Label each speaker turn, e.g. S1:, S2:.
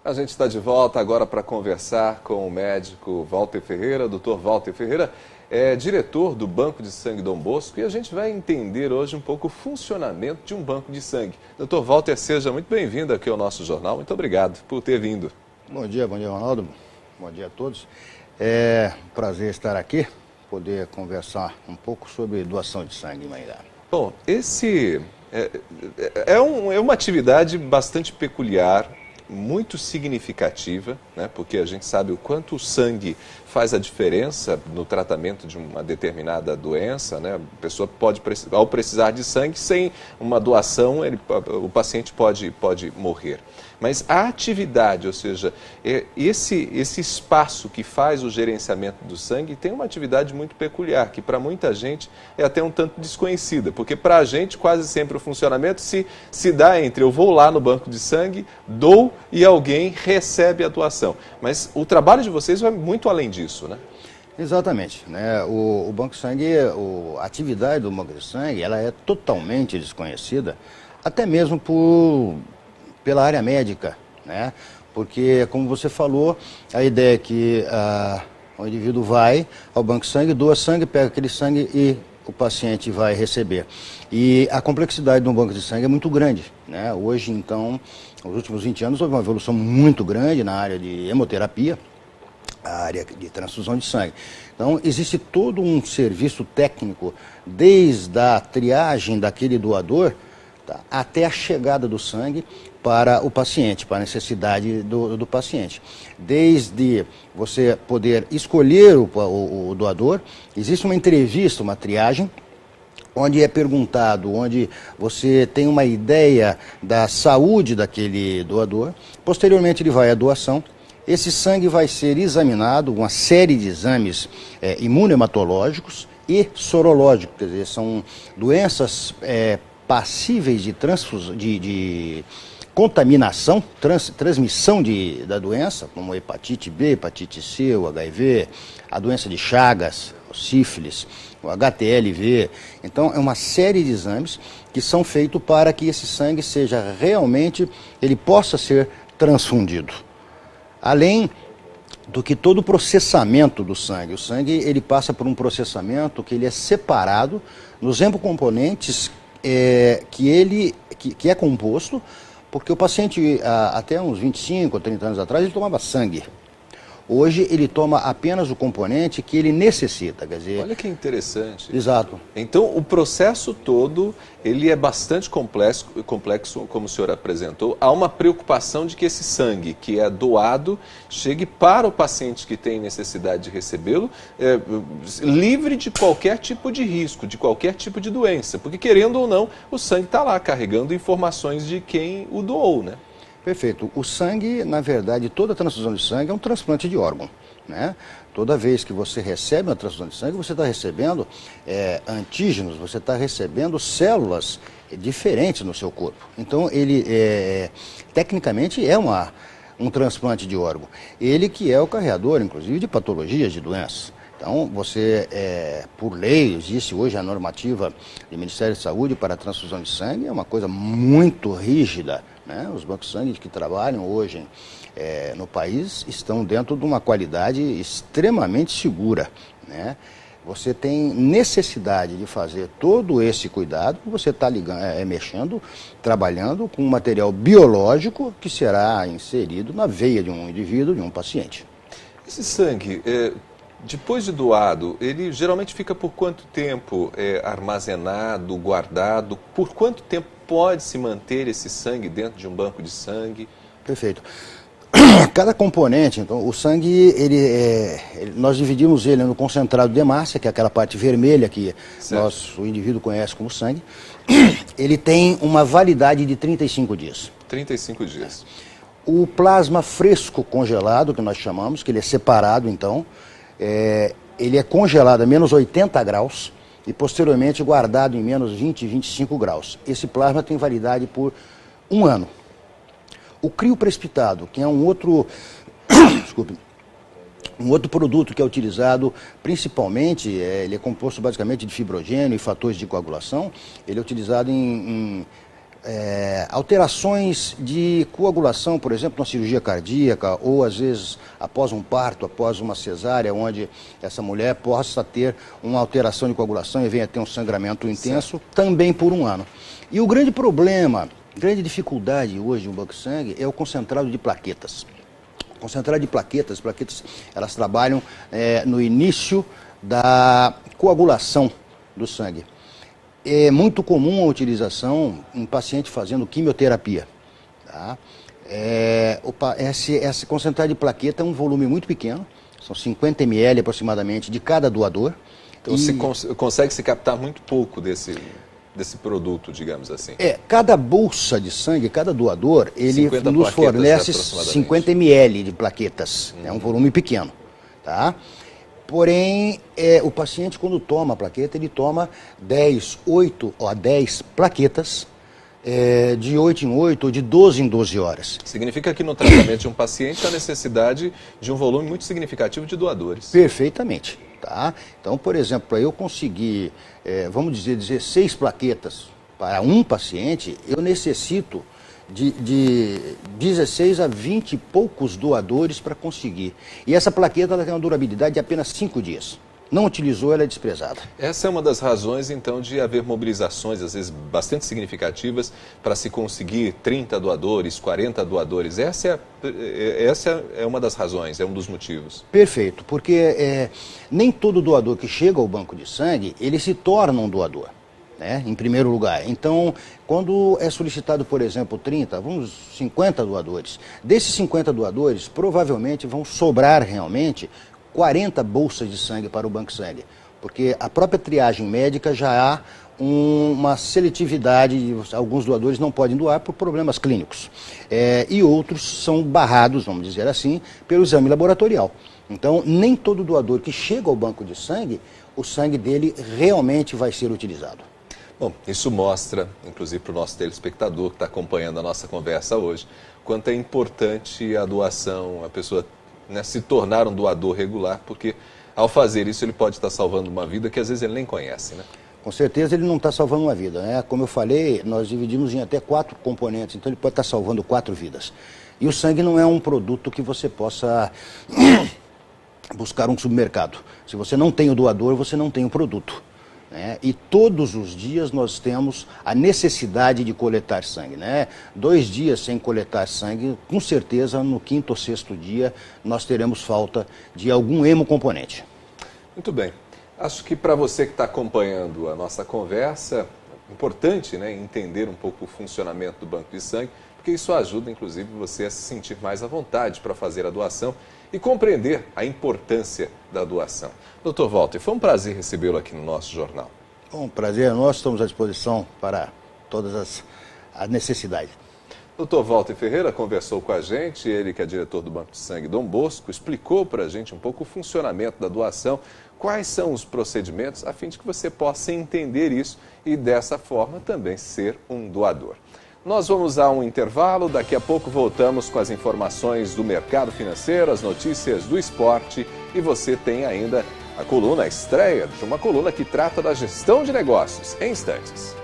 S1: A gente está de volta agora para conversar com o médico Walter Ferreira. Dr. Walter Ferreira é diretor do Banco de Sangue Dom Bosco e a gente vai entender hoje um pouco o funcionamento de um banco de sangue. Dr. Walter, seja muito bem-vindo aqui ao nosso jornal. Muito obrigado por ter vindo.
S2: Bom dia, Ronaldo. Bom dia a todos. É um prazer estar aqui, poder conversar um pouco sobre doação de sangue em Maringá.
S1: Bom, esse é uma atividade bastante peculiar, muito significativa, né? Porque a gente sabe o quanto o sangue faz a diferença no tratamento de uma determinada doença, né? A pessoa pode, ao precisar de sangue, sem uma doação, o paciente pode morrer. Mas a atividade, ou seja, esse espaço que faz o gerenciamento do sangue tem uma atividade muito peculiar, que para muita gente é até um tanto desconhecida, porque para a gente quase sempre o funcionamento se dá entre eu vou lá no banco de sangue, dou e alguém recebe a doação. Mas o trabalho de vocês vai muito além disso, né?
S2: Exatamente, né? O banco de sangue, a atividade do banco de sangue, ela é totalmente desconhecida, até mesmo pela área médica, né? Porque, como você falou, a ideia é que o indivíduo vai ao banco de sangue, doa sangue, pega aquele sangue e o paciente vai receber. E a complexidade de um banco de sangue é muito grande, né? Hoje, então, nos últimos 20 anos, houve uma evolução muito grande na área de hemoterapia, a área de transfusão de sangue. Então, existe todo um serviço técnico, desde a triagem daquele doador, tá, até a chegada do sangue para o paciente, para a necessidade do paciente. Desde você poder escolher o doador, existe uma entrevista, uma triagem, onde é perguntado, onde você tem uma ideia da saúde daquele doador. Posteriormente ele vai à doação. Esse sangue vai ser examinado, uma série de exames imunohematológicos e sorológicos, quer dizer, são doenças passíveis de contaminação, transmissão da doença, como hepatite B, hepatite C, o HIV, a doença de Chagas, o sífilis, o HTLV. Então, é uma série de exames que são feitos para que esse sangue seja realmente, ele possa ser transfundido. Além do que todo o processamento do sangue. O sangue, ele passa por um processamento que ele é separado nos hemocomponentes que é composto, porque o paciente, até uns 25 ou 30 anos atrás, ele tomava sangue. Hoje ele toma apenas o componente que ele necessita, quer dizer...
S1: Olha que interessante.
S2: Exato.
S1: Então, o processo todo, ele é bastante complexo, como o senhor apresentou. Há uma preocupação de que esse sangue que é doado chegue para o paciente que tem necessidade de recebê-lo, livre de qualquer tipo de risco, de qualquer tipo de doença. Porque, querendo ou não, o sangue está lá carregando informações de quem o doou, né?
S2: Perfeito. O sangue, na verdade, toda transfusão de sangue é um transplante de órgão, né? Toda vez que você recebe uma transfusão de sangue, você está recebendo antígenos, você está recebendo células diferentes no seu corpo. Então, ele, tecnicamente, é um transplante de órgão. Ele que é o carreador, inclusive, de patologias, de doenças. Então, por lei, existe hoje a normativa do Ministério da Saúde para a transfusão de sangue, é uma coisa muito rígida, né? Os bancos de sangue que trabalham hoje no país estão dentro de uma qualidade extremamente segura, né? Você tem necessidade de fazer todo esse cuidado, você está mexendo, trabalhando com um material biológico que será inserido na veia de um indivíduo, de um paciente.
S1: Esse sangue... depois de doado, ele geralmente fica por quanto tempo armazenado, guardado? Por quanto tempo pode se manter esse sangue dentro de um banco de sangue?
S2: Perfeito. Cada componente, então, o sangue, nós dividimos ele no concentrado de hemácia, que é aquela parte vermelha que o indivíduo conhece como sangue. Ele tem uma validade de 35 dias.
S1: 35 dias.
S2: O plasma fresco congelado, que nós chamamos, que ele é separado, então... ele é congelado a menos 80 graus e posteriormente guardado em menos 20, 25 graus. Esse plasma tem validade por 1 ano. O crioprecipitado, que é um outro produto que é utilizado principalmente, ele é composto basicamente de fibrogênio e fatores de coagulação, ele é utilizado em alterações de coagulação, por exemplo, na cirurgia cardíaca, ou às vezes após um parto, após uma cesárea, onde essa mulher possa ter uma alteração de coagulação e venha a ter um sangramento intenso, também por 1 ano. E o grande problema, grande dificuldade hoje no banco de sangue é o concentrado de plaquetas. O concentrado de plaquetas, elas trabalham no início da coagulação do sangue. É muito comum a utilização em paciente fazendo quimioterapia. Tá? Esse concentrado de plaqueta é um volume muito pequeno, são 50 ml aproximadamente de cada doador.
S1: Então consegue se captar muito pouco desse produto, digamos assim.
S2: Cada bolsa de sangue, cada doador, ele nos fornece 50 ml de plaquetas. É um volume pequeno. Tá? Porém, o paciente, quando toma a plaqueta, ele toma 8 a 10 plaquetas de 8 em 8 ou de 12 em 12 horas.
S1: Significa que no tratamento de um paciente há necessidade de um volume muito significativo de doadores.
S2: Perfeitamente. Tá? Então, por exemplo, para eu conseguir, vamos dizer, 16 plaquetas para um paciente, eu necessito de 16 a 20 e poucos doadores para conseguir. E essa plaqueta ela tem uma durabilidade de apenas 5 dias. Não utilizou, ela é desprezada.
S1: Essa é uma das razões, então, de haver mobilizações, às vezes, bastante significativas para se conseguir 30 doadores, 40 doadores. Essa é uma das razões, é um dos motivos.
S2: Perfeito, porque nem todo doador que chega ao banco de sangue, ele se torna um doador. Em primeiro lugar. Então, quando é solicitado, por exemplo, 50 doadores, desses 50 doadores, provavelmente vão sobrar realmente 40 bolsas de sangue para o banco de sangue, porque a própria triagem médica já há uma seletividade, alguns doadores não podem doar por problemas clínicos, e outros são barrados, vamos dizer assim, pelo exame laboratorial. Então, nem todo doador que chega ao banco de sangue, o sangue dele realmente vai ser utilizado.
S1: Bom, isso mostra, inclusive para o nosso telespectador que está acompanhando a nossa conversa hoje, quanto é importante a doação, a pessoa se tornar um doador regular, porque ao fazer isso ele pode estar salvando uma vida que às vezes ele nem conhece, né?
S2: Com certeza ele não está salvando uma vida, Como eu falei, nós dividimos em até 4 componentes, então ele pode estar salvando 4 vidas. E o sangue não é um produto que você possa buscar um supermercado. Se você não tem o doador, você não tem o produto. E todos os dias nós temos a necessidade de coletar sangue. 2 dias sem coletar sangue, com certeza no 5º ou 6º dia nós teremos falta de algum hemocomponente.
S1: Muito bem. Acho que para você que está acompanhando a nossa conversa, é importante entender um pouco o funcionamento do banco de sangue, porque isso ajuda inclusive você a se sentir mais à vontade para fazer a doação e compreender a importância da doação. Dr. Walter, foi um prazer recebê-lo aqui no nosso jornal.
S2: Bom, prazer é nosso, estamos à disposição para todas as necessidades.
S1: Dr. Walter Ferreira conversou com a gente, ele que é diretor do Banco de Sangue Dom Bosco, explicou para a gente um pouco o funcionamento da doação, quais são os procedimentos, a fim de que você possa entender isso e dessa forma também ser um doador. Nós vamos a um intervalo, daqui a pouco voltamos com as informações do mercado financeiro, as notícias do esporte e você tem ainda a estreia de uma coluna que trata da gestão de negócios, em instantes.